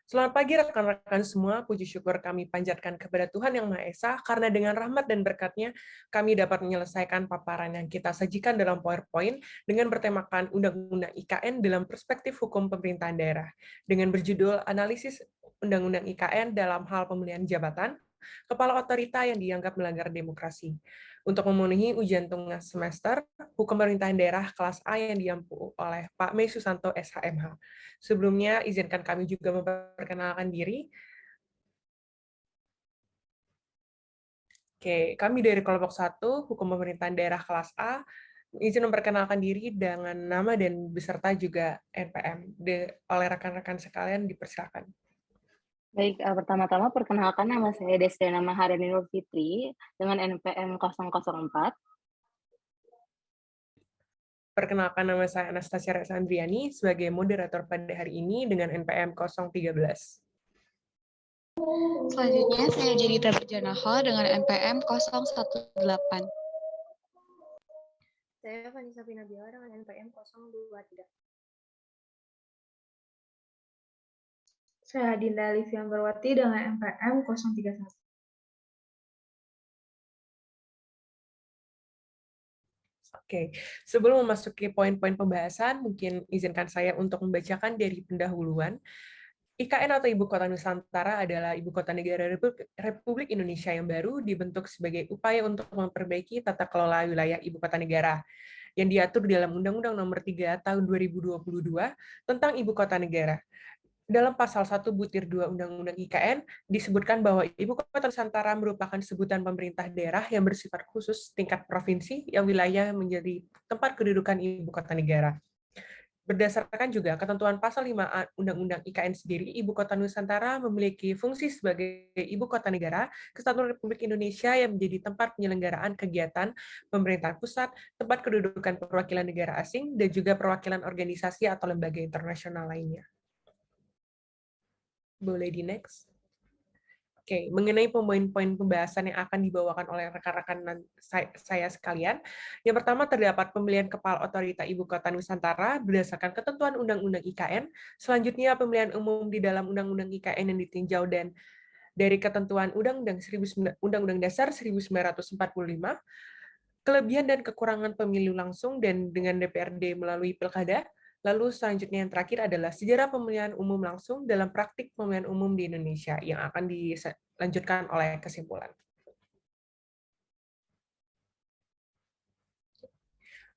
Selamat pagi rekan-rekan semua, puji syukur kami panjatkan kepada Tuhan Yang Maha Esa, karena dengan rahmat dan berkat-Nya, kami dapat menyelesaikan paparan yang kita sajikan dalam PowerPoint dengan bertemakan Undang-Undang IKN dalam perspektif hukum pemerintahan daerah, dengan berjudul Analisis Undang-Undang IKN dalam hal pemilihan jabatan, kepala otorita yang dianggap melanggar demokrasi. Untuk memenuhi ujian tengah semester, Hukum Pemerintahan Daerah kelas A yang diampu oleh Pak Mei Susanto SHMH. Sebelumnya, izinkan kami juga memperkenalkan diri. Oke, kami dari kelompok 1, Hukum Pemerintahan Daerah kelas A, izin memperkenalkan diri dengan nama dan beserta juga NPM. Oleh rekan-rekan sekalian, dipersilakan. Baik, pertama-tama perkenalkan nama saya Desriana Maharani Nur Fitri dengan NPM 004. Perkenalkan nama saya Anastasia Reza Andriani sebagai moderator pada hari ini dengan NPM 013. Selanjutnya saya Jedita Berjanahal dengan NPM 018. Saya Vanessa Pinabila dengan NPM 023. Saya Dinda Livian Berwati dengan NPM 031. Oke, sebelum memasuki poin-poin pembahasan, mungkin izinkan saya untuk membacakan dari pendahuluan. IKN atau Ibu Kota Nusantara adalah Ibu Kota Negara Republik Indonesia yang baru dibentuk sebagai upaya untuk memperbaiki tata kelola wilayah Ibu Kota Negara yang diatur dalam Undang-Undang Nomor 3 Tahun 2022 tentang Ibu Kota Negara. Dalam pasal 1/2 Undang-Undang IKN disebutkan bahwa Ibu Kota Nusantara merupakan sebutan pemerintah daerah yang bersifat khusus tingkat provinsi yang wilayah menjadi tempat kedudukan Ibu Kota Negara. Berdasarkan juga ketentuan pasal 5A Undang-Undang IKN sendiri, Ibu Kota Nusantara memiliki fungsi sebagai Ibu Kota Negara Kesatuan Republik Indonesia yang menjadi tempat penyelenggaraan kegiatan pemerintahan pusat, tempat kedudukan perwakilan negara asing, dan juga perwakilan organisasi atau lembaga internasional lainnya. Boleh di next. Oke, mengenai poin-poin pembahasan yang akan dibawakan oleh rekan-rekan saya sekalian. Yang pertama terdapat pemilihan kepala otorita Ibu Kota Nusantara berdasarkan ketentuan Undang-Undang IKN. Selanjutnya pemilihan umum di dalam Undang-Undang IKN yang ditinjau dan dari ketentuan Undang-Undang Dasar 1945, kelebihan dan kekurangan pemilu langsung dan dengan DPRD melalui pilkada. Lalu selanjutnya yang terakhir adalah sejarah pemilihan umum langsung dalam praktik pemilihan umum di Indonesia yang akan dilanjutkan oleh kesimpulan.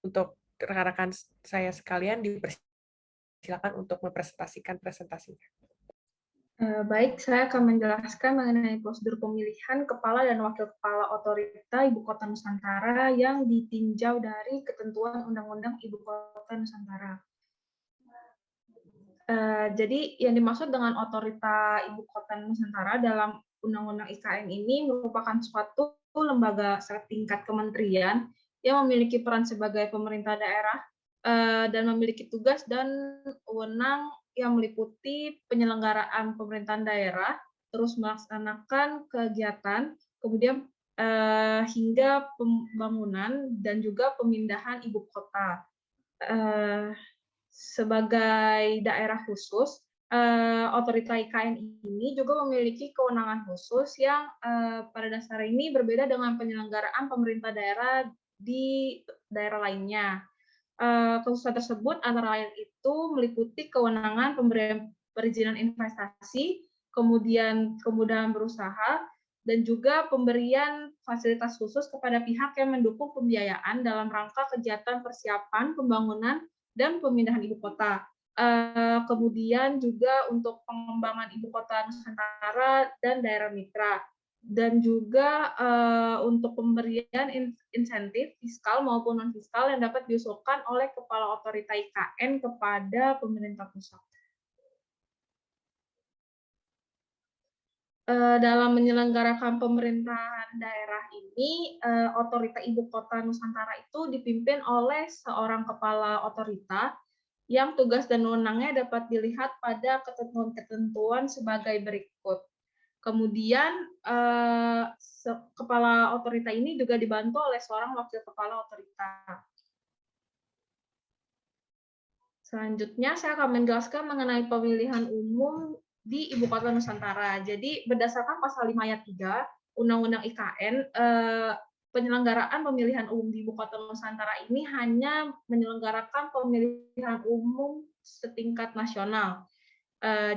Untuk rekan-rekan saya sekalian, dipersilakan untuk mempresentasikan presentasinya. Baik, saya akan menjelaskan mengenai prosedur pemilihan kepala dan wakil kepala otorita Ibu Kota Nusantara yang ditinjau dari ketentuan Undang-Undang Ibu Kota Nusantara. Jadi yang dimaksud dengan otorita Ibu Kota Nusantara dalam Undang-Undang IKN ini merupakan suatu lembaga setingkat kementerian yang memiliki peran sebagai pemerintah daerah dan memiliki tugas dan wewenang yang meliputi penyelenggaraan pemerintahan daerah, terus melaksanakan kegiatan, kemudian hingga pembangunan dan juga pemindahan ibu kota. Sebagai daerah khusus, otorita IKN ini juga memiliki kewenangan khusus yang pada dasar ini berbeda dengan penyelenggaraan pemerintah daerah di daerah lainnya. Kekhususan tersebut antara lain itu meliputi kewenangan pemberian perizinan investasi, kemudian kemudahan berusaha, dan juga pemberian fasilitas khusus kepada pihak yang mendukung pembiayaan dalam rangka kegiatan persiapan pembangunan dan pemindahan ibu kota. Kemudian juga untuk pengembangan ibu kota Nusantara dan daerah mitra, dan juga untuk pemberian insentif fiskal maupun non fiskal yang dapat diusulkan oleh kepala otorita IKN kepada pemerintah pusat. Dalam menyelenggarakan pemerintahan daerah ini, otorita Ibu Kota Nusantara itu dipimpin oleh seorang kepala otorita yang tugas dan wewenangnya dapat dilihat pada ketentuan-ketentuan sebagai berikut. Kemudian, kepala otorita ini juga dibantu oleh seorang wakil kepala otorita. Selanjutnya, saya akan menjelaskan mengenai pemilihan umum di Ibu Kota Nusantara. Jadi berdasarkan pasal 5 ayat 3 Undang-Undang IKN, penyelenggaraan pemilihan umum di Ibu Kota Nusantara ini hanya menyelenggarakan pemilihan umum setingkat nasional.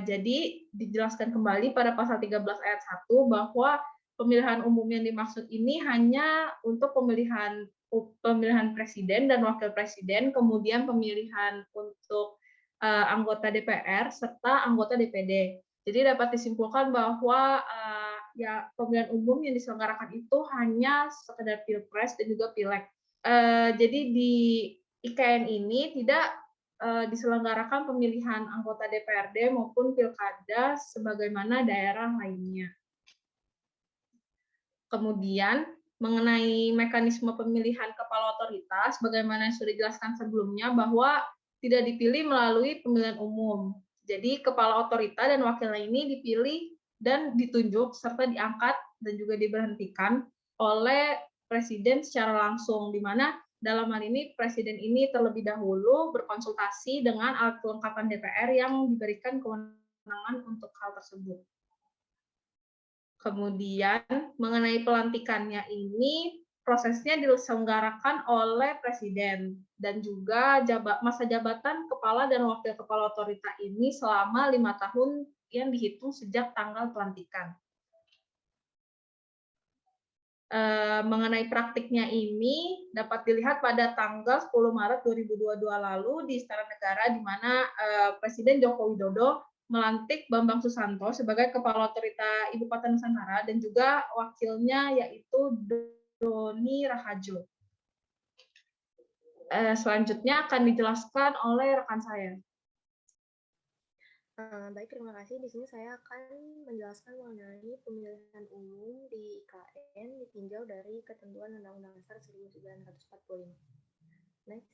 Jadi dijelaskan kembali pada pasal 13 ayat 1 bahwa pemilihan umum yang dimaksud ini hanya untuk pemilihan presiden dan wakil presiden, kemudian pemilihan untuk anggota DPR serta anggota DPD. Jadi dapat disimpulkan bahwa ya pemilihan umum yang diselenggarakan itu hanya sekedar pilpres dan juga pileg. Jadi di IKN ini tidak diselenggarakan pemilihan anggota DPRD maupun pilkada sebagaimana daerah lainnya. Kemudian mengenai mekanisme pemilihan kepala otoritas, bagaimana yang sudah dijelaskan sebelumnya bahwa tidak dipilih melalui pemilihan umum. Jadi kepala otorita dan wakilnya ini dipilih dan ditunjuk serta diangkat dan juga diberhentikan oleh presiden secara langsung, di mana dalam hal ini presiden ini terlebih dahulu berkonsultasi dengan alat kelengkapan DPR yang diberikan kewenangan untuk hal tersebut. Kemudian mengenai pelantikannya ini prosesnya diselenggarakan oleh presiden dan juga masa jabatan kepala dan wakil kepala otorita ini selama 5 tahun yang dihitung sejak tanggal pelantikan. Mengenai praktiknya ini dapat dilihat pada tanggal 10 Maret 2022 lalu di Istana Negara, di mana Presiden Joko Widodo melantik Bambang Susanto sebagai Kepala Otorita Ibu Kota Nusantara dan juga wakilnya yaitu Doni Rahajo. Selanjutnya akan dijelaskan oleh rekan saya. Baik, terima kasih. Di sini saya akan menjelaskan mengenai pemilihan umum di IKN ditinjau dari ketentuan Undang-Undang Dasar 1945. Next.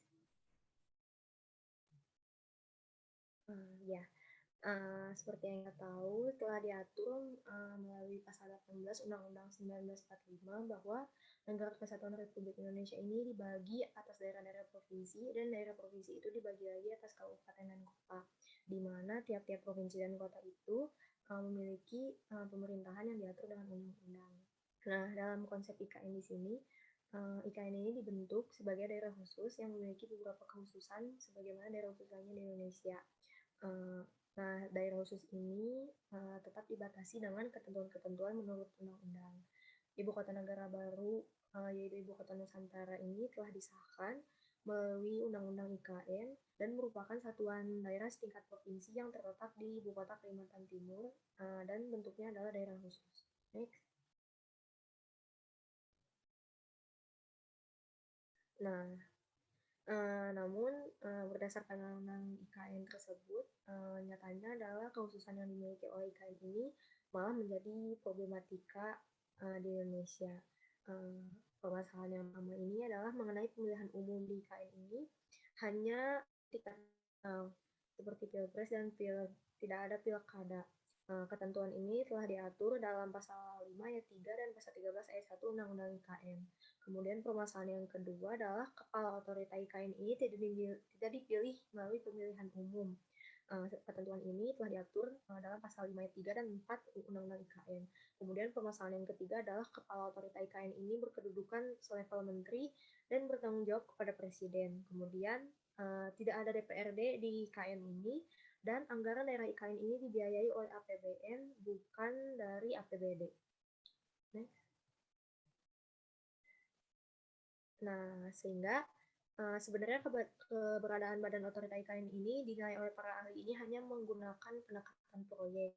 Seperti yang kita tahu, telah diatur melalui pasal 18 Undang-Undang 1945 bahwa Negara Kesatuan Republik Indonesia ini dibagi atas daerah-daerah provinsi, dan daerah provinsi itu dibagi lagi atas kabupaten dan kota, di mana tiap-tiap provinsi dan kota itu memiliki pemerintahan yang diatur dengan undang-undang. Nah, dalam konsep IKN di sini, IKN ini dibentuk sebagai daerah khusus yang memiliki beberapa kekhususan sebagaimana daerah khusus lainnya di Indonesia. Nah, daerah khusus ini tetap dibatasi dengan ketentuan-ketentuan menurut undang-undang. Ibu kota negara baru, yaitu Ibu Kota Nusantara ini telah disahkan melalui Undang-Undang IKN dan merupakan satuan daerah setingkat provinsi yang terletak di Ibu Kota Kalimantan Timur dan bentuknya adalah daerah khusus. Next. Nah, namun berdasarkan undang IKN tersebut, nyatanya adalah kekhususan yang dimiliki oleh IKN ini malah menjadi problematika di Indonesia. Permasalahan yang pertama ini adalah mengenai pemilihan umum di IKN ini hanya tingkat seperti pilpres dan tidak ada pilkada. Ketentuan ini telah diatur dalam pasal 5 ayat 3 dan pasal 13 ayat 1 Undang-Undang IKN. Kemudian permasalahan yang kedua adalah kepala otorita IKN ini tidak dipilih melalui pemilihan umum. Ketentuan ini telah diatur dalam pasal 5 ayat 3 dan 4 Undang-Undang IKN. Kemudian permasalahan yang ketiga adalah kepala otorita IKN ini berkedudukan selevel menteri dan bertanggung jawab kepada presiden. Kemudian tidak ada DPRD di IKN ini, dan anggaran daerah IKN ini dibiayai oleh APBN, bukan dari APBD. Next. Nah, sehingga sebenarnya keberadaan Badan Otorita IKN ini dinilai oleh para ahli ini hanya menggunakan pendekatan proyek,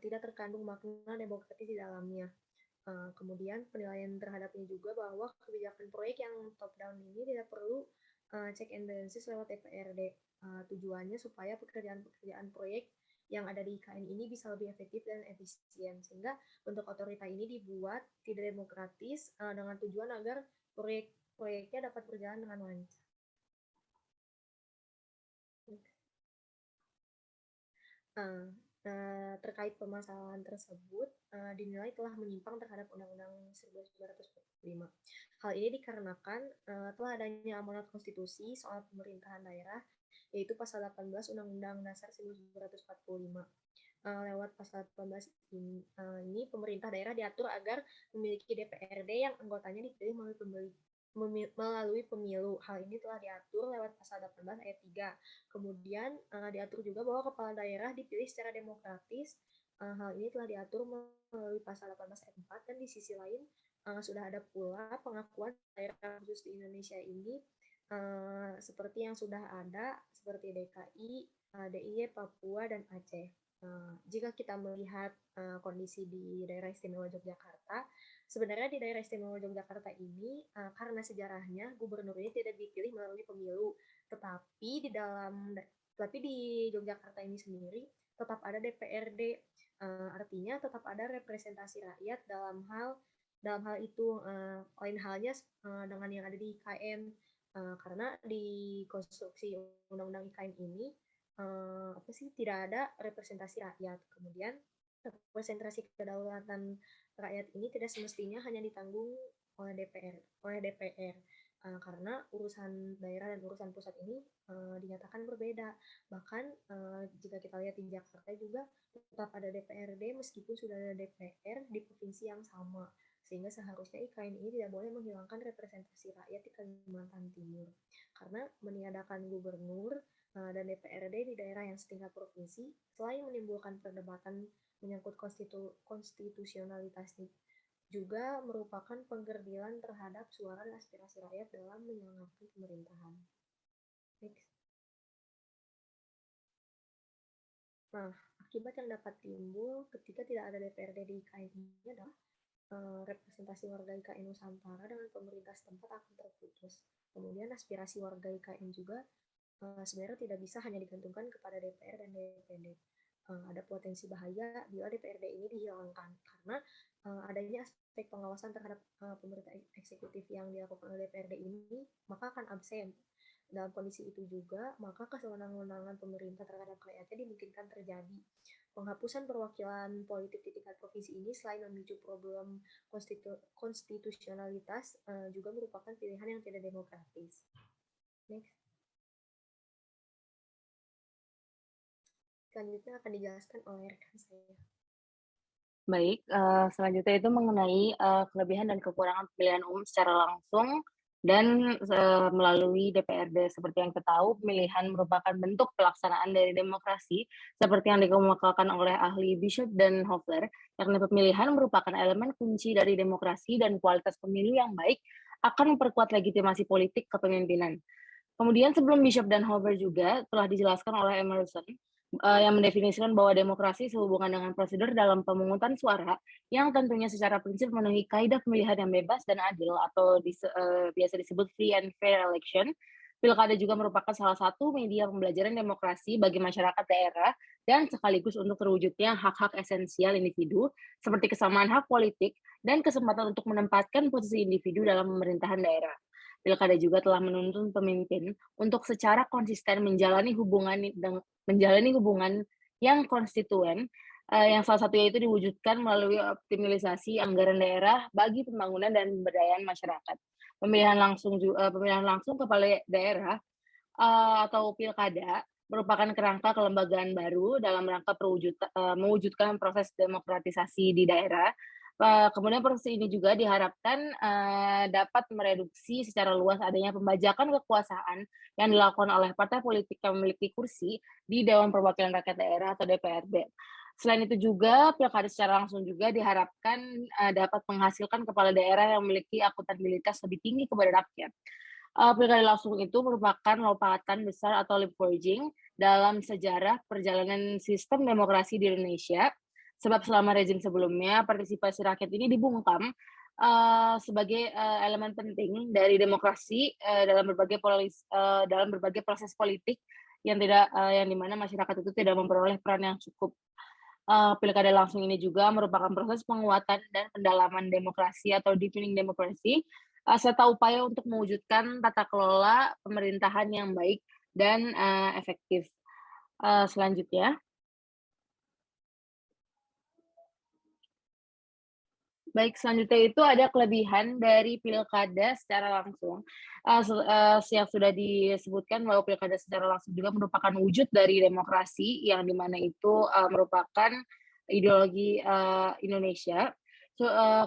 tidak terkandung makna demokratis di dalamnya. Kemudian penilaian terhadapnya juga bahwa kebijakan proyek yang top down ini tidak perlu check and balances lewat DPRD. Tujuannya supaya pekerjaan-pekerjaan proyek yang ada di IKN ini bisa lebih efektif dan efisien, sehingga bentuk otorita ini dibuat tidak demokratis dengan tujuan agar proyeknya dapat berjalan dengan lancar. Terkait permasalahan tersebut dinilai telah menyimpang terhadap Undang-Undang 1945. Hal ini dikarenakan telah adanya amanat konstitusi soal pemerintahan daerah, yaitu pasal 18 Undang-Undang Dasar 1945. lewat pasal 18 ini pemerintah daerah diatur agar memiliki DPRD yang anggotanya dipilih melalui pemilu. Hal ini telah diatur lewat pasal 18 ayat 3. Kemudian diatur juga bahwa kepala daerah dipilih secara demokratis. Hal ini telah diatur melalui pasal 18 ayat 4, dan di sisi lain sudah ada pula pengakuan daerah khusus di Indonesia ini seperti yang sudah ada, seperti DKI, DIY, Papua, dan Aceh. Jika kita melihat kondisi di daerah istimewa Yogyakarta, sebenarnya di daerah istimewa Yogyakarta ini karena sejarahnya gubernurnya tidak dipilih melalui pemilu, tetapi di Yogyakarta ini sendiri tetap ada DPRD, artinya tetap ada representasi rakyat dalam hal itu. Lain halnya dengan yang ada di IKN, karena di konstruksi undang-undang IKN ini tidak ada representasi rakyat. Kemudian representasi kedaulatan rakyat ini tidak semestinya hanya ditanggung oleh DPR, karena urusan daerah dan urusan pusat ini dinyatakan berbeda. Bahkan jika kita lihat di Jakarta juga tetap ada DPRD meskipun sudah ada DPR di provinsi yang sama, sehingga seharusnya IKN ini tidak boleh menghilangkan representasi rakyat di Kalimantan Timur, karena meniadakan gubernur dan DPRD di daerah yang setingkat provinsi selain menimbulkan perdebatan menyangkut konstitusionalitas, juga merupakan penggerdilan terhadap suara dan aspirasi rakyat dalam menyelenggarakan pemerintahan. Next. Nah, akibat yang dapat timbul ketika tidak ada DPRD di IKN ini adalah representasi warga IKN Nusantara dengan pemerintah setempat akan terputus. Kemudian aspirasi warga IKN juga sebenarnya tidak bisa hanya digantungkan kepada DPR dan DPD. Ada potensi bahaya bila DPRD ini dihilangkan, karena adanya aspek pengawasan terhadap pemerintah eksekutif yang dilakukan oleh DPRD ini maka akan absen. Dalam kondisi itu juga, maka kesewenang-wenangan pemerintah terhadap rakyatnya dimungkinkan terjadi. Penghapusan perwakilan politik di tingkat provinsi ini selain memicu problem konstitusionalitas, juga merupakan pilihan yang tidak demokratis. Next. Selanjutnya akan dijelaskan oleh rekan saya. Baik, selanjutnya itu mengenai kelebihan dan kekurangan pemilihan umum secara langsung dan melalui DPRD. Seperti yang kita tahu, pemilihan merupakan bentuk pelaksanaan dari demokrasi, seperti yang dikemukakan oleh ahli Bishop dan Hofler, karena pemilihan merupakan elemen kunci dari demokrasi dan kualitas pemilu yang baik akan memperkuat legitimasi politik kepemimpinan. Kemudian sebelum Bishop dan Hofler juga telah dijelaskan oleh Emerson, yang mendefinisikan bahwa demokrasi sehubungan dengan prosedur dalam pemungutan suara yang tentunya secara prinsip memenuhi kaidah pemilihan yang bebas dan adil atau biasa disebut free and fair election. Pilkada juga merupakan salah satu media pembelajaran demokrasi bagi masyarakat daerah dan sekaligus untuk terwujudnya hak-hak esensial individu seperti kesamaan hak politik dan kesempatan untuk menempatkan posisi individu dalam pemerintahan daerah. Pilkada juga telah menuntun pemimpin untuk secara konsisten menjalani hubungan yang konstituen, yang salah satunya itu diwujudkan melalui optimalisasi anggaran daerah bagi pembangunan dan pemberdayaan masyarakat. Pemilihan langsung kepala daerah atau pilkada merupakan kerangka kelembagaan baru dalam rangka mewujudkan proses demokratisasi di daerah. Kemudian proses ini juga diharapkan dapat mereduksi secara luas adanya pembajakan kekuasaan yang dilakukan oleh partai politik yang memiliki kursi di Dewan Perwakilan Rakyat Daerah atau DPRD. Selain itu juga, pilkada secara langsung juga diharapkan dapat menghasilkan kepala daerah yang memiliki akuntabilitas lebih tinggi kepada rakyat. Pilkada langsung itu merupakan lompatan besar atau leapfrogging dalam sejarah perjalanan sistem demokrasi di Indonesia, sebab selama rezim sebelumnya partisipasi rakyat ini dibungkam sebagai elemen penting dari demokrasi dalam berbagai proses politik yang dimana masyarakat itu tidak memperoleh peran yang cukup. Pilkada langsung ini juga merupakan proses penguatan dan pendalaman demokrasi atau deepening demokrasi serta upaya untuk mewujudkan tata kelola pemerintahan yang baik dan efektif. Selanjutnya. Baik, selanjutnya itu ada kelebihan dari pilkada secara langsung. Yang sudah disebutkan bahwa pilkada secara langsung juga merupakan wujud dari demokrasi yang dimana itu merupakan ideologi Indonesia.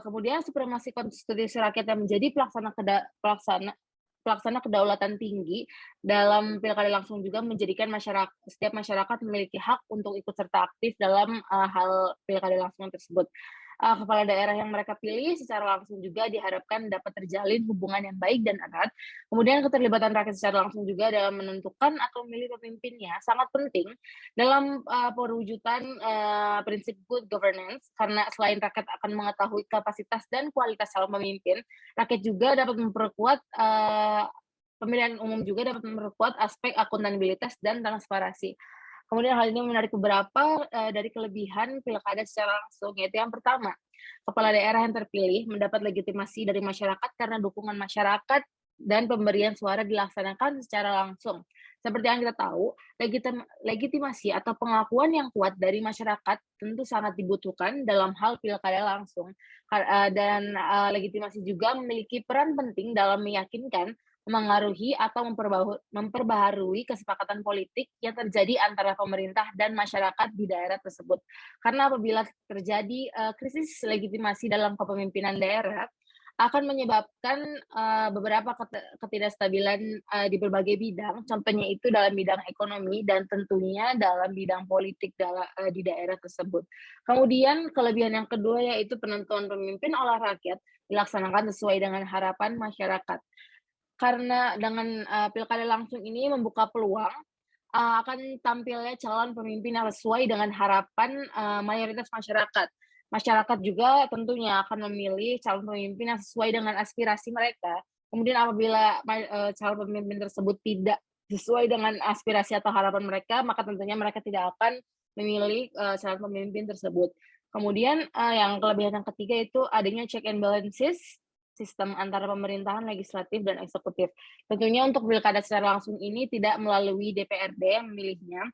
Kemudian supremasi konstitusi rakyat yang menjadi pelaksana kedaulatan tinggi dalam pilkada langsung juga menjadikan setiap masyarakat memiliki hak untuk ikut serta aktif dalam hal pilkada langsung tersebut. Kepala daerah yang mereka pilih secara langsung juga diharapkan dapat terjalin hubungan yang baik dan erat. Kemudian keterlibatan rakyat secara langsung juga dalam menentukan atau memilih pemimpinnya sangat penting dalam perwujudan prinsip good governance, karena selain rakyat akan mengetahui kapasitas dan kualitas calon pemimpin, rakyat juga dapat memperkuat pemilihan umum juga dapat memperkuat aspek akuntabilitas dan transparansi. Kemudian hal ini menarik beberapa dari kelebihan pilkada secara langsung, yaitu yang pertama, kepala daerah yang terpilih mendapat legitimasi dari masyarakat karena dukungan masyarakat dan pemberian suara dilaksanakan secara langsung. Seperti yang kita tahu, legitimasi atau pengakuan yang kuat dari masyarakat tentu sangat dibutuhkan dalam hal pilkada langsung. Dan legitimasi juga memiliki peran penting dalam meyakinkan, mengaruhi atau memperbaharui kesepakatan politik yang terjadi antara pemerintah dan masyarakat di daerah tersebut. Karena apabila terjadi krisis legitimasi dalam kepemimpinan daerah, akan menyebabkan beberapa ketidakstabilan di berbagai bidang, contohnya itu dalam bidang ekonomi dan tentunya dalam bidang politik di daerah tersebut. Kemudian kelebihan yang kedua yaitu penentuan pemimpin oleh rakyat dilaksanakan sesuai dengan harapan masyarakat. Karena dengan pilkada langsung ini membuka peluang akan tampilnya calon pemimpin yang sesuai dengan harapan mayoritas masyarakat. Masyarakat juga tentunya akan memilih calon pemimpin yang sesuai dengan aspirasi mereka. Kemudian apabila calon pemimpin tersebut tidak sesuai dengan aspirasi atau harapan mereka, maka tentunya mereka tidak akan memilih calon pemimpin tersebut. Kemudian yang kelebihan yang ketiga itu adanya check and balances, sistem antara pemerintahan, legislatif, dan eksekutif. Tentunya untuk pilkada secara langsung ini tidak melalui DPRD yang memilihnya.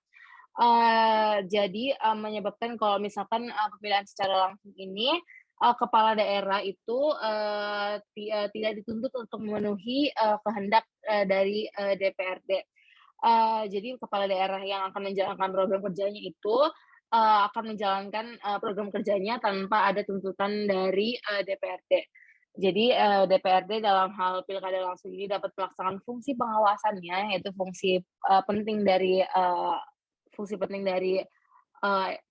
Jadi menyebabkan kalau misalkan pemilihan secara langsung ini kepala daerah itu tidak dituntut untuk memenuhi kehendak dari DPRD. Jadi kepala daerah yang akan menjalankan program kerjanya itu akan menjalankan program kerjanya tanpa ada tuntutan dari DPRD. Jadi DPRD dalam hal pilkada langsung ini dapat melaksanakan fungsi pengawasannya, yaitu fungsi penting dari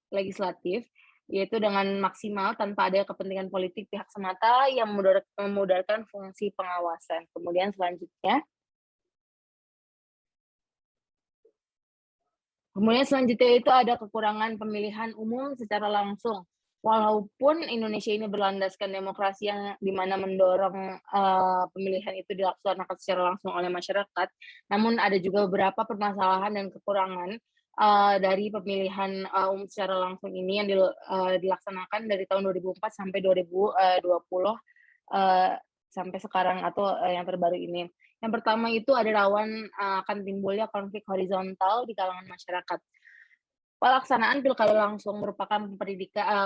legislatif, yaitu dengan maksimal tanpa ada kepentingan politik pihak semata yang memudarkan fungsi pengawasan. Kemudian selanjutnya itu ada kekurangan pemilihan umum secara langsung. Walaupun Indonesia ini berlandaskan demokrasi yang dimana mendorong pemilihan itu dilaksanakan secara langsung oleh masyarakat, namun ada juga beberapa permasalahan dan kekurangan dari pemilihan umum secara langsung ini yang dilaksanakan dari tahun 2004 sampai 2020 sampai sekarang atau yang terbaru ini. Yang pertama itu ada rawan akan timbulnya konflik horizontal di kalangan masyarakat. Pelaksanaan pilkada langsung merupakan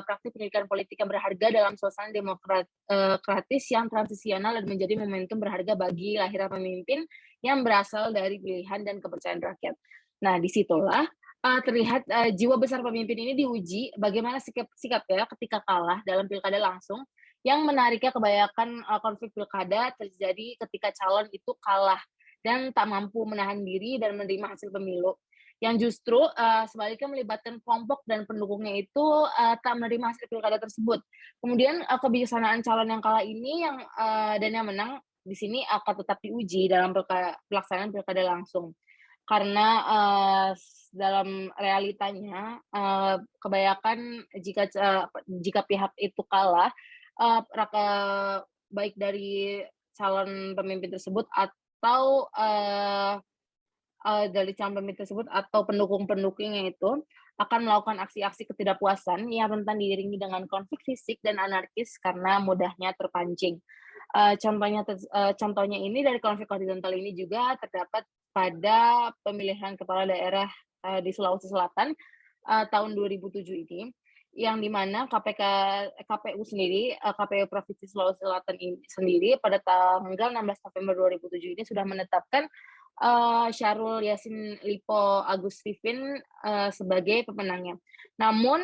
praktik pendidikan politik yang berharga dalam suasana demokratis yang transisional dan menjadi momentum berharga bagi lahirnya pemimpin yang berasal dari pilihan dan kepercayaan rakyat. Nah, disitulah terlihat jiwa besar pemimpin ini diuji bagaimana sikapnya ketika kalah dalam pilkada langsung, yang menariknya kebanyakan konflik pilkada terjadi ketika calon itu kalah dan tak mampu menahan diri dan menerima hasil pemilu, yang justru sebaliknya melibatkan kelompok dan pendukungnya itu tak menerima hasil pilkada tersebut. Kemudian kebijaksanaan calon yang kalah ini dan yang menang di sini akan tetap diuji dalam pelaksanaan pilkada langsung. Karena dalam realitanya kebanyakan jika pihak itu kalah, baik dari calon pemimpin tersebut atau dari calon pemimpin tersebut atau pendukung-pendukungnya itu akan melakukan aksi-aksi ketidakpuasan yang rentan diiringi dengan konflik fisik dan anarkis karena mudahnya terpancing. Contohnya ini dari konflik horizontal ini juga terdapat pada pemilihan kepala daerah di Sulawesi Selatan tahun 2007 ini, yang dimana KPU sendiri, KPU Provinsi Sulawesi Selatan ini sendiri pada tanggal 16 November 2007 ini sudah menetapkan Syahrul Yassin Limpo Agus Vivin sebagai pemenangnya. Namun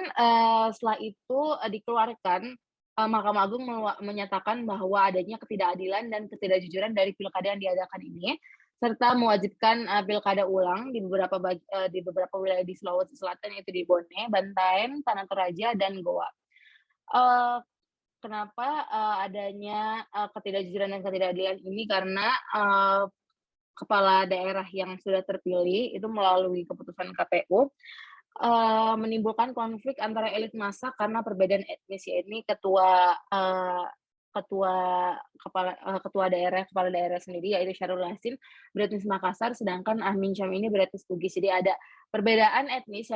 setelah itu dikeluarkan, Mahkamah Agung menyatakan bahwa adanya ketidakadilan dan ketidakjujuran dari pilkada yang diadakan ini, serta mewajibkan pilkada ulang di beberapa wilayah di Sulawesi Selatan, yaitu di Bone, Bantaeng, Tanah Toraja, dan Goa. Kenapa adanya ketidakjujuran dan ketidakadilan ini? Karena kepala daerah yang sudah terpilih itu melalui keputusan KPU menimbulkan konflik antara elit massa karena perbedaan etnis, ini kepala daerah sendiri yaitu Syahrul Yassin beretnis Makassar, sedangkan Amin Syam ini beretnis Bugis. Jadi ada perbedaan etnis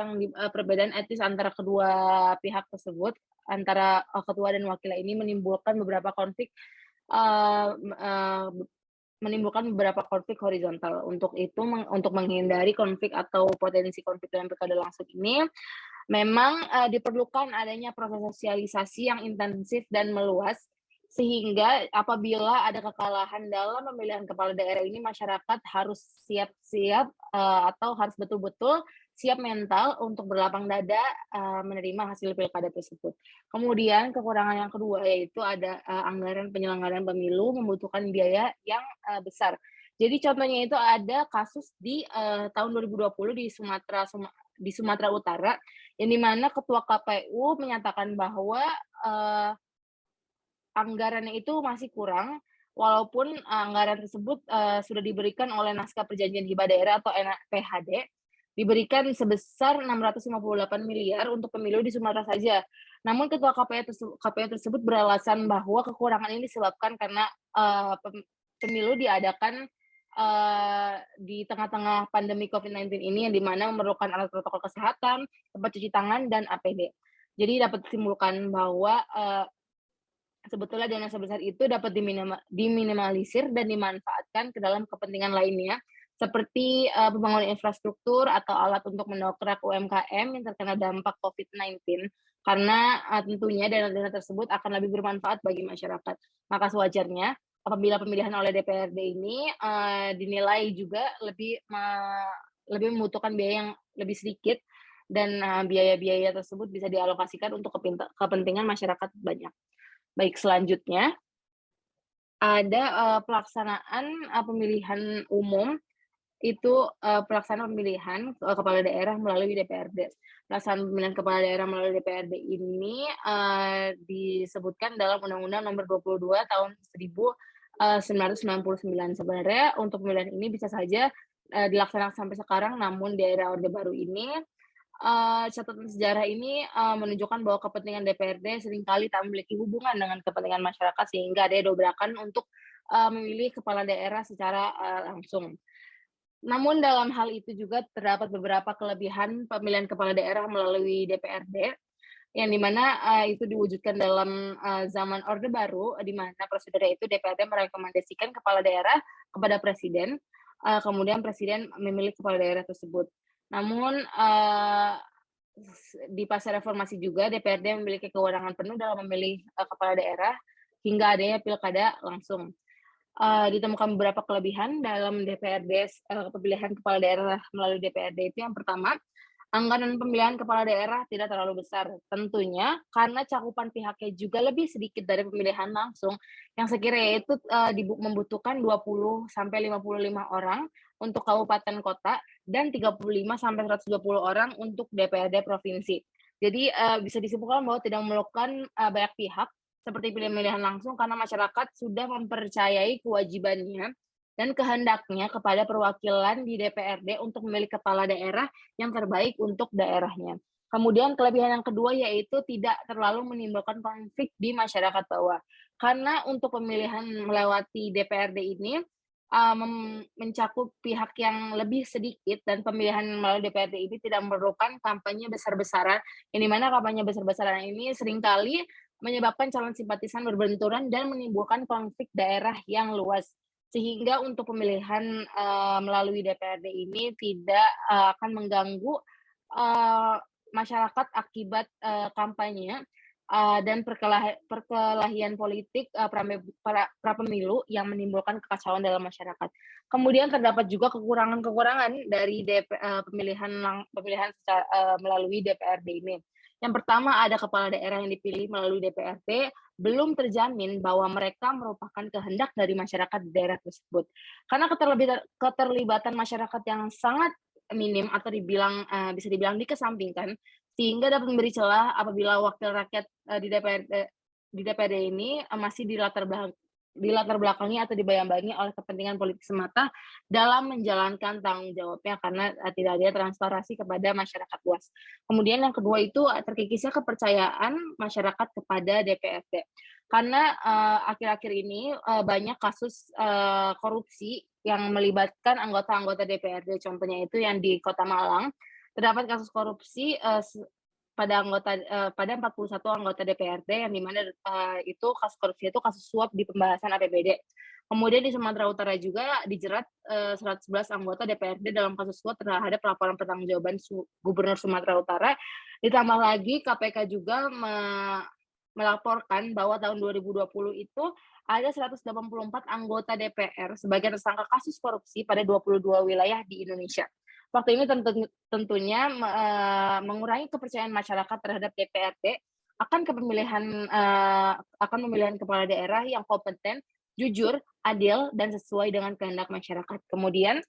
antara kedua pihak tersebut, antara ketua dan wakil ini menimbulkan beberapa konflik horizontal. Untuk itu, untuk menghindari konflik atau potensi konflik dalam pilkada langsung ini, memang diperlukan adanya proses sosialisasi yang intensif dan meluas, sehingga apabila ada kekalahan dalam pemilihan kepala daerah ini, masyarakat harus siap-siap atau harus betul-betul siap mental untuk berlapang dada menerima hasil pilkada tersebut. Kemudian kekurangan yang kedua yaitu ada anggaran penyelenggaraan pemilu membutuhkan biaya yang besar. Jadi contohnya itu ada kasus di tahun 2020 di Sumatera Utara, yang dimana ketua KPU menyatakan bahwa anggarannya itu masih kurang, walaupun anggaran tersebut sudah diberikan oleh naskah perjanjian hibah daerah atau NPHD, diberikan sebesar 658 miliar untuk pemilu di Sumatera saja. Namun ketua KPU tersebut beralasan bahwa kekurangan ini disebabkan karena pemilu diadakan di tengah-tengah pandemi COVID-19 ini, yang dimana memerlukan alat protokol kesehatan, tempat cuci tangan, dan APD. Jadi dapat disimpulkan bahwa sebetulnya dana sebesar itu dapat diminimalisir dan dimanfaatkan ke dalam kepentingan lainnya, seperti pembangunan infrastruktur atau alat untuk mendongkrak UMKM yang terkena dampak COVID-19, karena tentunya dana-dana tersebut akan lebih bermanfaat bagi masyarakat. Maka sewajarnya apabila pemilihan oleh DPRD ini dinilai juga lebih membutuhkan biaya yang lebih sedikit, dan biaya-biaya tersebut bisa dialokasikan untuk kepentingan masyarakat banyak. Baik, selanjutnya ada pelaksanaan pemilihan umum, itu pelaksanaan pemilihan kepala daerah melalui DPRD. Pelaksanaan pemilihan kepala daerah melalui DPRD ini disebutkan dalam Undang-Undang Nomor 22 Tahun 1999. Sebenarnya untuk pemilihan ini bisa saja dilaksanakan sampai sekarang, namun di era Orde Baru ini catatan sejarah ini menunjukkan bahwa kepentingan DPRD seringkali tak memiliki hubungan dengan kepentingan masyarakat, sehingga ada dobrakan untuk memilih kepala daerah secara langsung. Namun dalam hal itu juga terdapat beberapa kelebihan pemilihan kepala daerah melalui DPRD, yang dimana itu diwujudkan dalam zaman Orde Baru, di mana prosedurnya itu DPRD merekomendasikan kepala daerah kepada Presiden, kemudian Presiden memilih kepala daerah tersebut. Namun di pasca reformasi juga DPRD memiliki kewenangan penuh dalam memilih kepala daerah hingga adanya pilkada langsung. Ditemukan beberapa kelebihan dalam DPRD, pemilihan kepala daerah melalui DPRD itu. Yang pertama, anggaran pemilihan kepala daerah tidak terlalu besar, tentunya karena cakupan pihaknya juga lebih sedikit dari pemilihan langsung, yang sekiranya itu membutuhkan 20-55 orang untuk kabupaten kota dan 35-120 orang untuk DPRD provinsi. Jadi bisa disimpulkan bahwa tidak memerlukan banyak pihak seperti pemilihan langsung, karena masyarakat sudah mempercayai kewajibannya dan kehendaknya kepada perwakilan di DPRD untuk memilih kepala daerah yang terbaik untuk daerahnya. Kemudian kelebihan yang kedua yaitu tidak terlalu menimbulkan konflik di masyarakat bawah. Karena untuk pemilihan melewati DPRD ini mencakup pihak yang lebih sedikit, dan pemilihan melalui DPRD ini tidak memerlukan kampanye besar-besaran, yang dimana kampanye besar-besaran ini seringkali menyebabkan calon simpatisan berbenturan dan menimbulkan konflik daerah yang luas. Sehingga untuk pemilihan melalui DPRD ini tidak akan mengganggu masyarakat akibat kampanye dan perkelahian politik pra pemilu yang menimbulkan kekacauan dalam masyarakat. Kemudian terdapat juga kekurangan-kekurangan dari pemilihan melalui DPRD ini. Yang pertama, ada kepala daerah yang dipilih melalui DPRD belum terjamin bahwa mereka merupakan kehendak dari masyarakat di daerah tersebut. Karena keterlibatan masyarakat yang sangat minim atau bisa dibilang dikesampingkan, sehingga dapat memberi celah apabila wakil rakyat di DPRD ini masih dilatar belakangi atau dibayang-bayangi oleh kepentingan politik semata dalam menjalankan tanggung jawabnya karena tidak ada transparansi kepada masyarakat luas. Kemudian yang kedua itu terkikisnya kepercayaan masyarakat kepada DPRD. Karena akhir-akhir ini banyak kasus korupsi yang melibatkan anggota-anggota DPRD, contohnya itu yang di Kota Malang, terdapat kasus korupsi pada 41 anggota DPRD yang dimana itu kasus korupsi itu kasus suap di pembahasan APBD. Kemudian di Sumatera Utara juga dijerat 111 anggota DPRD dalam kasus suap terhadap laporan pertanggungjawaban Gubernur Sumatera Utara. Ditambah lagi KPK juga melaporkan bahwa tahun 2020 itu ada 184 anggota DPR sebagai tersangka kasus korupsi pada 22 wilayah di Indonesia. Waktu ini tentunya mengurangi kepercayaan masyarakat terhadap DPRD akan pemilihan kepala daerah yang kompeten, jujur, adil, dan sesuai dengan kehendak masyarakat. Kemudian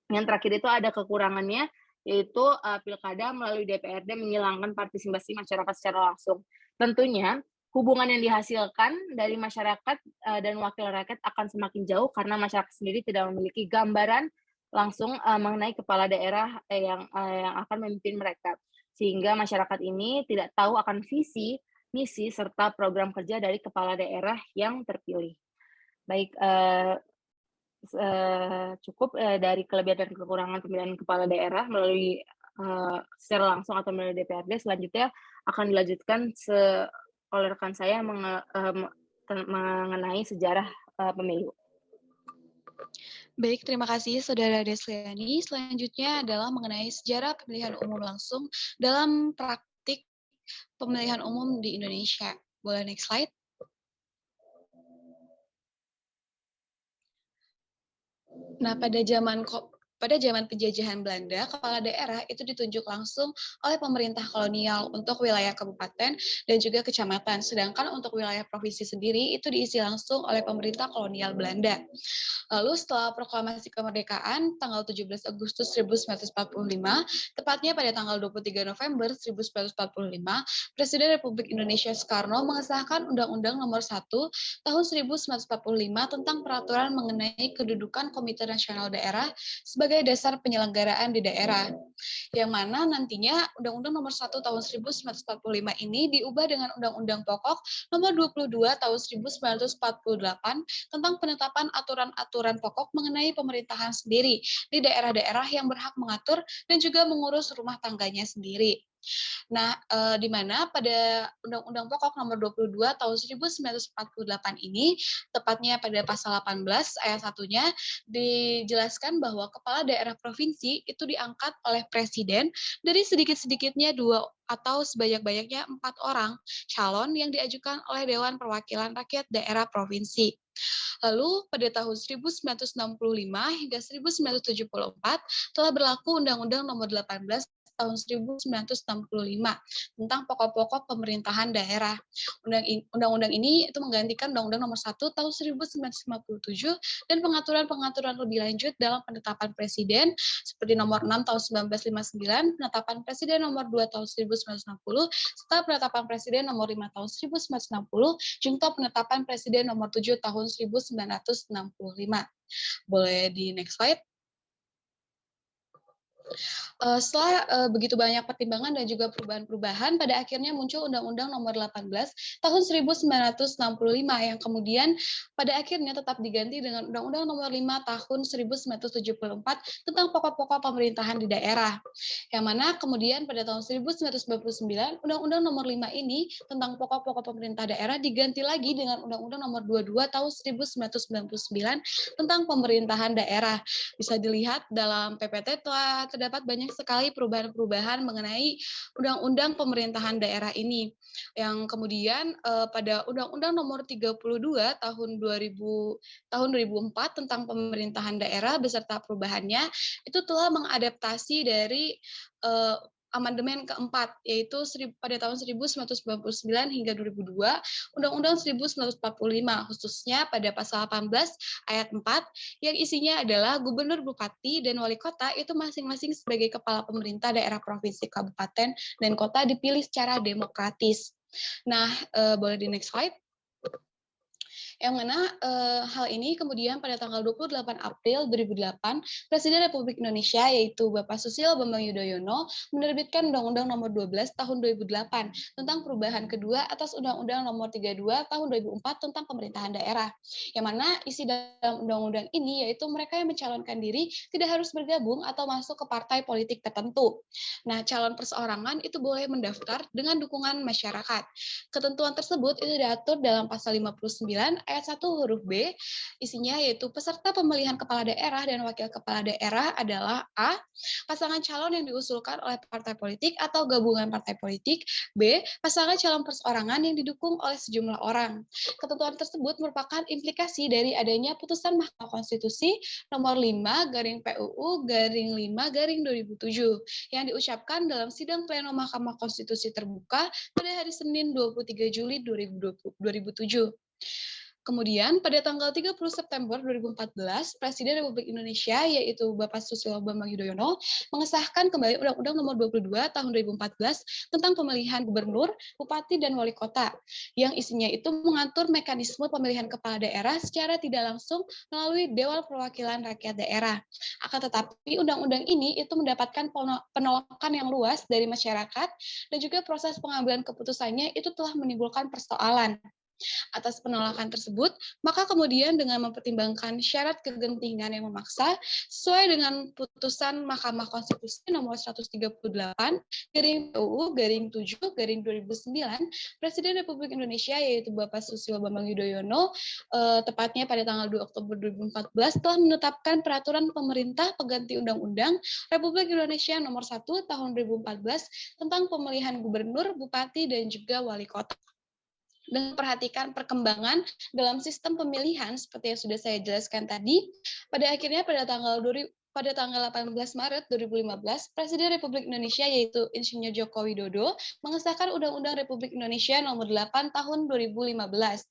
yang terakhir itu ada kekurangannya, yaitu pilkada melalui DPRD menghilangkan partisipasi masyarakat secara langsung. Tentunya hubungan yang dihasilkan dari masyarakat dan wakil rakyat akan semakin jauh karena masyarakat sendiri tidak memiliki gambaran langsung mengenai kepala daerah yang akan memimpin mereka, sehingga masyarakat ini tidak tahu akan visi, misi, serta program kerja dari kepala daerah yang terpilih. Baik, cukup dari kelebihan dan kekurangan pemilihan kepala daerah melalui secara langsung atau melalui DPRD. Selanjutnya akan dilanjutkan oleh rekan saya mengenai sejarah pemilu. Baik, terima kasih Saudara Desliani. Selanjutnya adalah mengenai sejarah pemilihan umum langsung dalam praktik pemilihan umum di Indonesia. Boleh next slide? Nah, pada zaman penjajahan Belanda, kepala daerah itu ditunjuk langsung oleh pemerintah kolonial untuk wilayah kabupaten dan juga kecamatan, sedangkan untuk wilayah provinsi sendiri itu diisi langsung oleh pemerintah kolonial Belanda. Lalu setelah proklamasi kemerdekaan tanggal 17 Agustus 1945, tepatnya pada tanggal 23 November 1945, Presiden Republik Indonesia Soekarno mengesahkan Undang-Undang Nomor 1 Tahun 1945 tentang peraturan mengenai kedudukan Komite Nasional Daerah sebagai dasar penyelenggaraan di daerah, yang mana nantinya Undang-Undang Nomor 1 Tahun 1945 ini diubah dengan Undang-Undang Pokok Nomor 22 Tahun 1948 tentang penetapan aturan-aturan pokok mengenai pemerintahan sendiri di daerah-daerah yang berhak mengatur dan juga mengurus rumah tangganya sendiri. Nah, di mana pada Undang-Undang Pokok Nomor 22 Tahun 1948 ini, tepatnya pada pasal 18 ayat 1-nya, dijelaskan bahwa kepala daerah provinsi itu diangkat oleh presiden dari sedikit-sedikitnya 2 atau sebanyak-banyaknya 4 orang calon yang diajukan oleh Dewan Perwakilan Rakyat Daerah Provinsi. Lalu pada tahun 1965 hingga 1974 telah berlaku Undang-Undang Nomor 18 tahun 1965 tentang pokok-pokok pemerintahan daerah. Undang-undang ini itu menggantikan Undang-Undang Nomor 1 tahun 1957 dan pengaturan-pengaturan lebih lanjut dalam penetapan presiden seperti Nomor 6 tahun 1959, penetapan presiden Nomor 2 tahun 1960, serta penetapan presiden Nomor 5 tahun 1960, juga penetapan presiden Nomor 7 tahun 1965. Boleh di next slide. Setelah begitu banyak pertimbangan dan juga perubahan-perubahan, pada akhirnya muncul Undang-Undang Nomor 18 Tahun 1965 yang kemudian pada akhirnya tetap diganti dengan Undang-Undang Nomor 5 Tahun 1974 tentang pokok-pokok pemerintahan di daerah. Yang mana kemudian pada tahun 1999 Undang-Undang Nomor 5 ini tentang pokok-pokok pemerintah daerah diganti lagi dengan Undang-Undang Nomor 22 Tahun 1999 tentang pemerintahan daerah. Bisa dilihat dalam PPT telah terdapat banyak sekali perubahan-perubahan mengenai undang-undang pemerintahan daerah ini. Yang kemudian pada Undang-Undang Nomor 32 tahun 2004 tentang pemerintahan daerah beserta perubahannya itu telah mengadaptasi dari amandemen keempat, yaitu pada tahun 1999 hingga 2002, Undang-Undang 1945, khususnya pada pasal 18 ayat 4, yang isinya adalah gubernur, bupati, dan wali kota itu masing-masing sebagai kepala pemerintah daerah provinsi, kabupaten, dan kota dipilih secara demokratis. Nah, boleh di next slide. Yang mana hal ini kemudian pada tanggal 28 April 2008, Presiden Republik Indonesia yaitu Bapak Susilo Bambang Yudhoyono menerbitkan Undang-Undang Nomor 12 Tahun 2008 tentang perubahan kedua atas Undang-Undang Nomor 32 Tahun 2004 tentang pemerintahan daerah. Yang mana isi dalam undang-undang ini yaitu mereka yang mencalonkan diri tidak harus bergabung atau masuk ke partai politik tertentu. Nah, calon perseorangan itu boleh mendaftar dengan dukungan masyarakat. Ketentuan tersebut itu diatur dalam pasal 59 ayat 1 huruf B, isinya yaitu peserta pemilihan kepala daerah dan wakil kepala daerah adalah A, pasangan calon yang diusulkan oleh partai politik atau gabungan partai politik, B, pasangan calon perseorangan yang didukung oleh sejumlah orang. Ketentuan tersebut merupakan implikasi dari adanya putusan Mahkamah Konstitusi nomor 5/PUU/5/2007 yang diucapkan dalam sidang pleno Mahkamah Konstitusi terbuka pada hari Senin 23 Juli 2007. Kemudian pada tanggal 30 September 2014, Presiden Republik Indonesia yaitu Bapak Susilo Bambang Yudhoyono mengesahkan kembali Undang-Undang Nomor 22 Tahun 2014 tentang pemilihan gubernur, bupati, dan wali kota, yang isinya itu mengatur mekanisme pemilihan kepala daerah secara tidak langsung melalui Dewan Perwakilan Rakyat Daerah. Akan tetapi undang-undang ini itu mendapatkan penolakan yang luas dari masyarakat dan juga proses pengambilan keputusannya itu telah menimbulkan persoalan. Atas penolakan tersebut, maka kemudian dengan mempertimbangkan syarat kegentingan yang memaksa, sesuai dengan putusan Mahkamah Konstitusi nomor 138/PUU/7/2009, Presiden Republik Indonesia yaitu Bapak Susilo Bambang Yudhoyono, tepatnya pada tanggal 2 Oktober 2014 telah menetapkan peraturan pemerintah pengganti Undang-Undang Republik Indonesia nomor 1 tahun 2014 tentang pemilihan gubernur, bupati, dan juga wali kota. Dan perhatikan perkembangan dalam sistem pemilihan seperti yang sudah saya jelaskan tadi, pada akhirnya pada tanggal 18 Maret 2015, Presiden Republik Indonesia yaitu Insinyur Joko Widodo mengesahkan Undang-Undang Republik Indonesia Nomor 8 Tahun 2015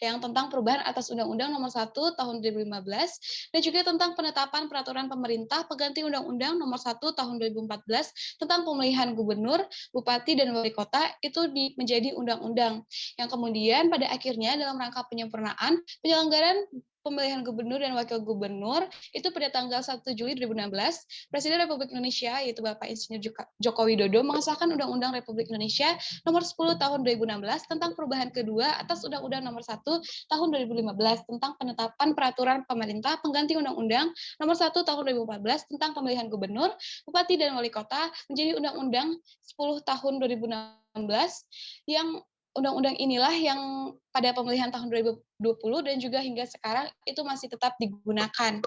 yang tentang perubahan atas Undang-Undang Nomor 1 Tahun 2015 dan juga tentang penetapan peraturan pemerintah pengganti Undang-Undang Nomor 1 Tahun 2014 tentang pemilihan gubernur, bupati, dan wali kota itu menjadi undang-undang yang kemudian pada akhirnya dalam rangka penyempurnaan penyelenggaraan pemilihan gubernur dan wakil gubernur itu pada tanggal 1 Juli 2016, Presiden Republik Indonesia yaitu Bapak Insinyur Joko Widodo mengesahkan Undang-Undang Republik Indonesia Nomor 10 Tahun 2016 tentang perubahan kedua atas Undang-Undang Nomor 1 Tahun 2015 tentang penetapan peraturan pemerintah pengganti Undang-Undang Nomor 1 Tahun 2014 tentang pemilihan gubernur, bupati, dan wali kota menjadi Undang-Undang 10 Tahun 2016 yang undang-undang inilah yang pada pemilihan tahun 2020 dan juga hingga sekarang itu masih tetap digunakan.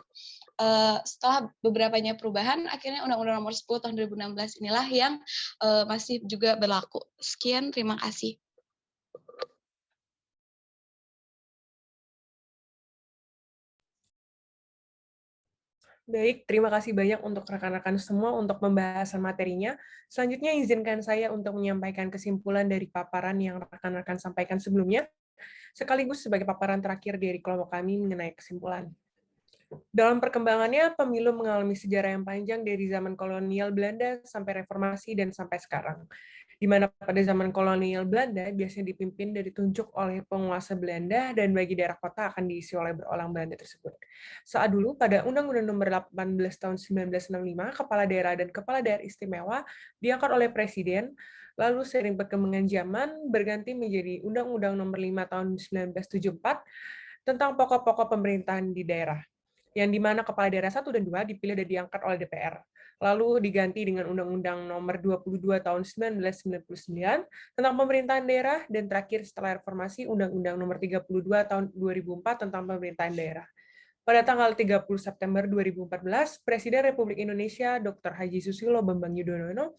Setelah beberapanya perubahan, akhirnya Undang-Undang Nomor 10 Tahun 2016 inilah yang masih juga berlaku. Sekian, terima kasih. Baik, terima kasih banyak untuk rekan-rekan semua untuk pembahasan materinya. Selanjutnya izinkan saya untuk menyampaikan kesimpulan dari paparan yang rekan-rekan sampaikan sebelumnya, sekaligus sebagai paparan terakhir dari kelompok kami mengenai kesimpulan. Dalam perkembangannya, pemilu mengalami sejarah yang panjang dari zaman kolonial Belanda sampai reformasi dan sampai sekarang. Di mana pada zaman kolonial Belanda biasanya dipimpin dan ditunjuk oleh penguasa Belanda dan bagi daerah kota akan diisi oleh berolang Belanda tersebut. Saat dulu pada Undang-Undang Nomor 18 Tahun 1965, kepala daerah dan kepala daerah istimewa diangkat oleh presiden, lalu seiring perkembangan zaman berganti menjadi Undang-Undang Nomor 5 Tahun 1974 tentang pokok-pokok pemerintahan di daerah, yang dimana kepala daerah 1 dan 2 dipilih dan diangkat oleh DPR. Lalu diganti dengan Undang-Undang Nomor 22 Tahun 1999 tentang pemerintahan daerah, dan terakhir setelah reformasi Undang-Undang Nomor 32 Tahun 2004 tentang pemerintahan daerah. Pada tanggal 30 September 2014, Presiden Republik Indonesia Dr. Haji Susilo Bambang Yudhoyono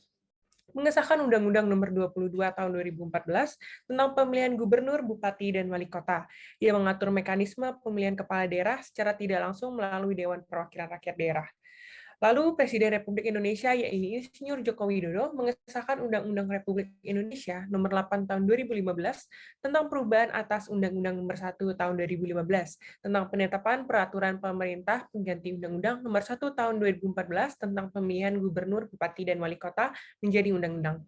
mengesahkan Undang-Undang Nomor 22 Tahun 2014 tentang pemilihan gubernur, bupati, dan wali kota. Ia mengatur mekanisme pemilihan kepala daerah secara tidak langsung melalui Dewan Perwakilan Rakyat Daerah. Lalu Presiden Republik Indonesia, yaitu Insinyur Joko Widodo, mengesahkan Undang-Undang Republik Indonesia Nomor 8 Tahun 2015 tentang perubahan atas Undang-Undang Nomor 1 Tahun 2015 tentang penetapan peraturan pemerintah pengganti Undang-Undang Nomor 1 Tahun 2014 tentang pemilihan gubernur, bupati, dan wali kota menjadi undang-undang.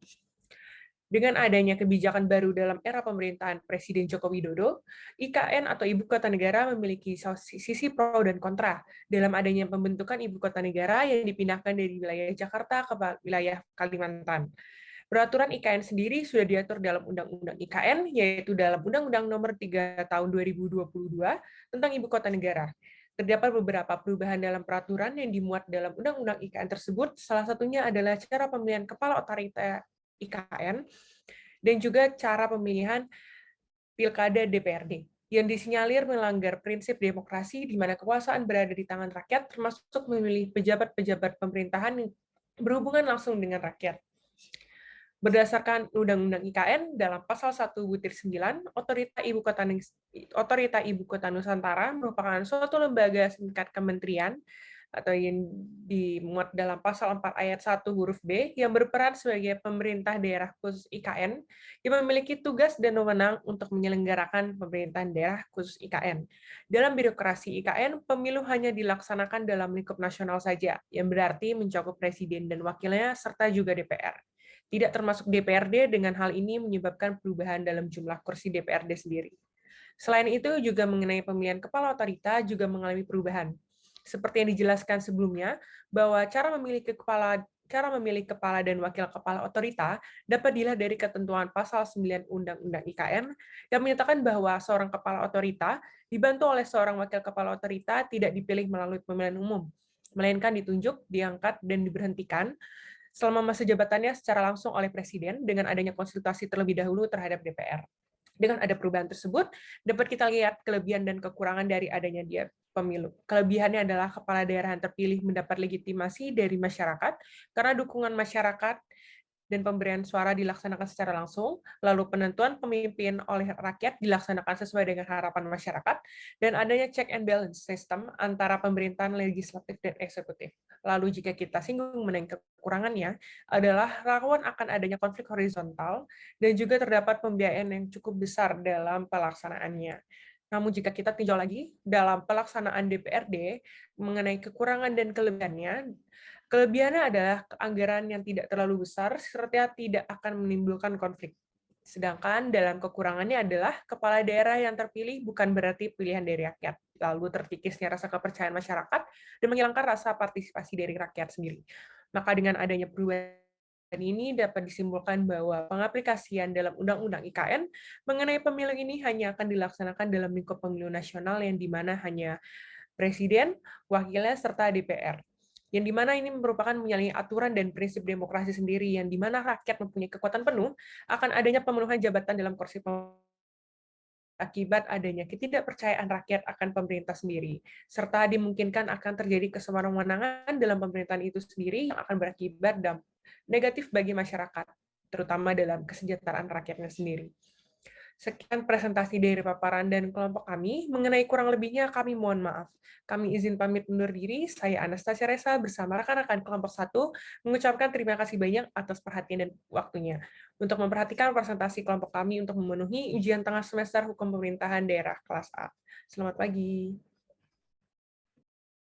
Dengan adanya kebijakan baru dalam era pemerintahan Presiden Joko Widodo, IKN atau Ibu Kota Negara memiliki sisi pro dan kontra dalam adanya pembentukan Ibu Kota Negara yang dipindahkan dari wilayah Jakarta ke wilayah Kalimantan. Peraturan IKN sendiri sudah diatur dalam Undang-Undang IKN, yaitu dalam Undang-Undang Nomor 3 Tahun 2022 tentang Ibu Kota Negara. Terdapat beberapa perubahan dalam peraturan yang dimuat dalam Undang-Undang IKN tersebut, salah satunya adalah cara pemilihan kepala otorita IKN, dan juga cara pemilihan pilkada DPRD, yang disinyalir melanggar prinsip demokrasi di mana kekuasaan berada di tangan rakyat, termasuk memilih pejabat-pejabat pemerintahan yang berhubungan langsung dengan rakyat. Berdasarkan Undang-Undang IKN, dalam Pasal 1-9, Otorita Ibu Kota Nusantara merupakan suatu lembaga setingkat kementerian atau yang dimuat dalam Pasal 4 Ayat 1 huruf B yang berperan sebagai pemerintah daerah khusus IKN yang memiliki tugas dan wewenang untuk menyelenggarakan pemerintahan daerah khusus IKN. Dalam birokrasi IKN, pemilu hanya dilaksanakan dalam lingkup nasional saja, yang berarti mencakup presiden dan wakilnya serta juga DPR. Tidak termasuk DPRD, dengan hal ini menyebabkan perubahan dalam jumlah kursi DPRD sendiri. Selain itu, juga mengenai pemilihan kepala otorita juga mengalami perubahan. Seperti yang dijelaskan sebelumnya, bahwa cara memilih kepala dan wakil kepala otorita dapat dilihat dari ketentuan Pasal 9 Undang-Undang IKN yang menyatakan bahwa seorang kepala otorita dibantu oleh seorang wakil kepala otorita tidak dipilih melalui pemilihan umum, melainkan ditunjuk, diangkat, dan diberhentikan selama masa jabatannya secara langsung oleh Presiden dengan adanya konsultasi terlebih dahulu terhadap DPR. Dengan ada perubahan tersebut, dapat kita lihat kelebihan dan kekurangan dari adanya pemilu. Kelebihannya adalah kepala daerah yang terpilih mendapat legitimasi dari masyarakat karena dukungan masyarakat dan pemberian suara dilaksanakan secara langsung, lalu penentuan pemimpin oleh rakyat dilaksanakan sesuai dengan harapan masyarakat, dan adanya check and balance system antara pemerintahan legislatif dan eksekutif. Lalu jika kita singgung mengenai kekurangannya, adalah rawan akan adanya konflik horizontal, dan juga terdapat pembiayaan yang cukup besar dalam pelaksanaannya. Namun jika kita tinjau lagi dalam pelaksanaan DPRD mengenai kekurangan dan kelebihannya, kelebihannya adalah anggaran yang tidak terlalu besar serta tidak akan menimbulkan konflik. Sedangkan dalam kekurangannya adalah kepala daerah yang terpilih bukan berarti pilihan dari rakyat, lalu terkikisnya rasa kepercayaan masyarakat dan menghilangkan rasa partisipasi dari rakyat sendiri. Maka dengan adanya perubahan ini dapat disimpulkan bahwa pengaplikasian dalam Undang-Undang IKN mengenai pemilu ini hanya akan dilaksanakan dalam lingkup pemilu nasional yang dimana hanya Presiden, wakilnya, serta DPR. Yang dimana ini merupakan menyalahi aturan dan prinsip demokrasi sendiri, yang dimana rakyat mempunyai kekuatan penuh akan adanya pemenuhan jabatan dalam kursi akibat adanya ketidakpercayaan rakyat akan pemerintah sendiri, serta dimungkinkan akan terjadi kesewenang-wenangan dalam pemerintahan itu sendiri yang akan berakibat negatif bagi masyarakat, terutama dalam kesejahteraan rakyatnya sendiri. Sekian presentasi dari paparan dan kelompok kami. Mengenai kurang lebihnya, kami mohon maaf. Kami izin pamit undur diri. Saya Anastasia Resa bersama rekan-rekan kelompok 1 mengucapkan terima kasih banyak atas perhatian dan waktunya untuk memperhatikan presentasi kelompok kami untuk memenuhi ujian tengah semester Hukum Pemerintahan Daerah kelas A. Selamat pagi.